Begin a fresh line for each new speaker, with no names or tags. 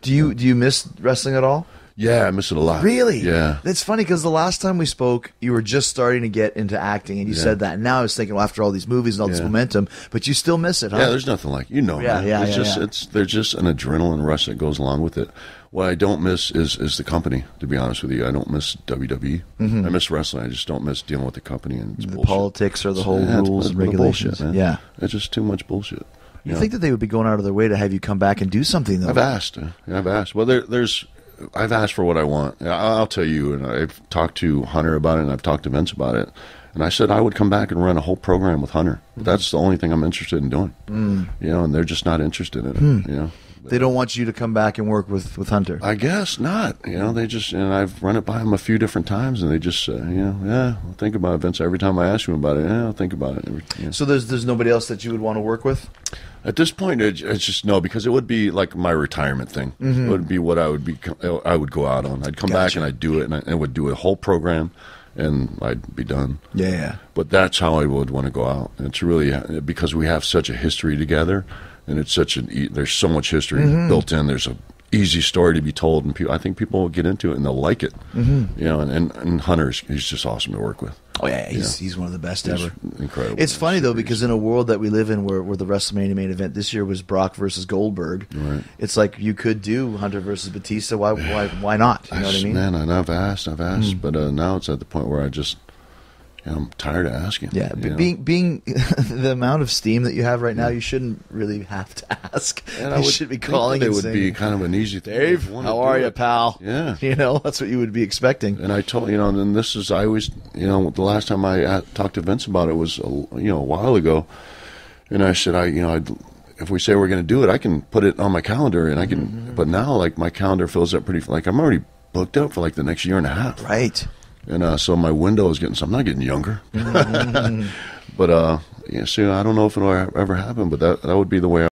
Do you miss wrestling at all?
Yeah, I miss it a lot.
Really?
Yeah.
It's funny because the last time we spoke, you were just starting to get into acting, and you said that. And now I was thinking, well, after all these movies and all this momentum, but you still miss it, huh?
Yeah, there's nothing like man. There's just an adrenaline rush that goes along with it. What I don't miss is the company. To be honest with you, I don't miss WWE. I miss wrestling. I just don't miss dealing with the company and
the politics or the whole rules and regulations.
Bullshit, man. It's just too much bullshit.
You think that they would be going out of their way to have you come back and do something, though?
I've asked. Well, I've asked for what I want. I'll tell you, and I've talked to Hunter about it, and I've talked to Vince about it. And I said I would come back and run a whole program with Hunter. That's the only thing I'm interested in doing. And they're just not interested in it.
They don't want you to come back and work with Hunter.
I guess not. They just, and I've run it by them a few different times, and they just say, I'll think about it, Vince. Every time I ask him about it, I'll think about it.
So there's nobody else that you would want to work with?
At this point, it's just no, because it would be like my retirement thing. It would be what I would go out on. I'd come back and I'd do it, and I would do a whole program, and I'd be done.
Yeah.
But that's how I would want to go out. And it's really because we have such a history together, and it's there's so much history built in. There's a easy story to be told, and I think people will get into it and they'll like it. And Hunter's, he's just awesome to work with.
Oh yeah, he's one of the best ever.
Incredible.
It's funny though, because in a world that we live in where the WrestleMania main event this year was Brock versus Goldberg, it's like you could do Hunter versus Batista. Why not? You know what I mean?
Man, and I've asked, but now it's at the point where I'm tired of asking.
Yeah, but being the amount of steam that you have right now, you shouldn't really have to ask.
And
you should be calling and
saying,
saying,
would be kind of an easy thing.
Dave, how are you, pal?
Yeah.
That's what you would be expecting.
And I told, and this is, I always, the last time I talked to Vince about it was, a while ago. And I said, if we say we're going to do it, I can put it on my calendar, and I can, but now, like, my calendar fills up pretty, like, I'm already booked up for, like, the next year and a half.
Right.
And so my window is I'm not getting younger. But, I don't know if it'll ever happen, but that would be the way